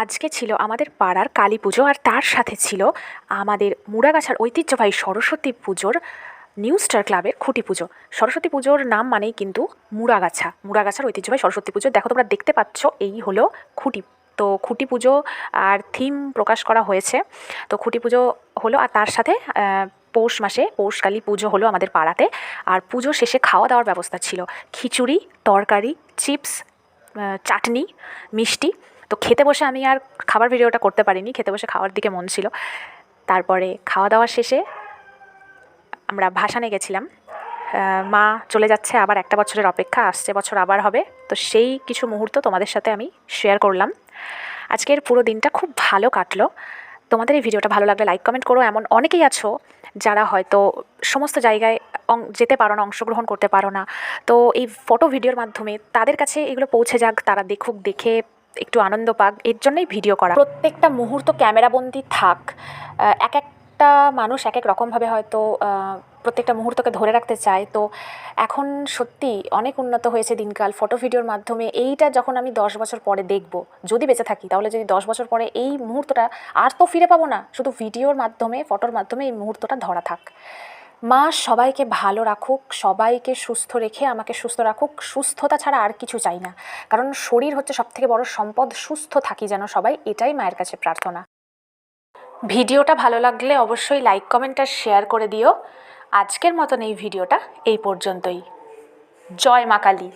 আজকে ছিল আমাদের পাড়ার কালী পুজো, আর তার সাথে ছিল আমাদের মুড়াগাছার ঐতিহ্যবাহী সরস্বতী পুজোর নিউ স্টার ক্লাবের খুঁটি পুজো। সরস্বতী পুজোর নাম মানেই কিন্তু মুড়াগাছার ঐতিহ্যবাহী সরস্বতী পুজো। দেখো তোমরা দেখতে পাচ্ছ, এই হলো খুঁটি। তো খুঁটি পুজো আর থিম প্রকাশ করা হয়েছে। তো খুঁটি পুজো হলো, আর তার সাথে পৌষ মাসে পৌষকালী পুজো হলো আমাদের পাড়াতে। আর পুজো শেষে খাওয়া দাওয়ার ব্যবস্থা ছিল, খিচুড়ি, তরকারি, চিপস, চাটনি, মিষ্টি। তো খেতে বসে আমি আর খাবার ভিডিওটা করতে পারিনি, খেতে বসে খাওয়ার দিকে মন ছিল। তারপরে খাওয়া দাওয়ার শেষে আমরা ভাসানে গেছিলাম। মা চলে যাচ্ছে, আবার একটা বছরের অপেক্ষা, আসছে বছর আবার হবে। তো সেই কিছু মুহূর্ত তোমাদের সাথে আমি শেয়ার করলাম। আজকের পুরো দিনটা খুব ভালো কাটলো। তোমাদের এই ভিডিওটা ভালো লাগলে লাইক কমেন্ট করো। এমন অনেকেই আছো যারা হয়তো সমস্ত জায়গায় যেতে পারো না, অংশগ্রহণ করতে পারো না। তো এই ফটো ভিডিওর মাধ্যমে তাদের কাছে এগুলো পৌঁছে যাক, তারা দেখুক, দেখে একটু আনন্দ পাক, এর জন্যই ভিডিও করা। প্রত্যেকটা মুহূর্ত ক্যামেরাবন্দি থাক। এক একটা মানুষ এক এক রকমভাবে হয়তো প্রত্যেকটা মুহূর্তকে ধরে রাখতে চায়। তো এখন সত্যি অনেক উন্নত হয়েছে দিনকাল ফটো ভিডিওর মাধ্যমে। এইটা যখন আমি 10 বছর পরে দেখব, যদি বেঁচে থাকি, তাহলে যদি 10 বছর পরে এই মুহূর্তটা আর তো ফিরে পাবো না, শুধু ভিডিওর মাধ্যমে, ফটোর মাধ্যমে এই মুহূর্তটা ধরা থাক। মা সবাইকে ভালো রাখুক, সবাইকে সুস্থ রেখে আমাকে সুস্থ রাখুক। সুস্থতা ছাড়া আর কিছু চাই না, কারণ শরীর হচ্ছে সবথেকে বড় সম্পদ। সুস্থ থাকি যেন সবাই, এটাই মায়ের কাছে প্রার্থনা। ভিডিওটা ভালো লাগলে অবশ্যই লাইক কমেন্ট আর শেয়ার করে দিও। আজকের মতন এই ভিডিওটা এই পর্যন্তই। জয় মা কালী।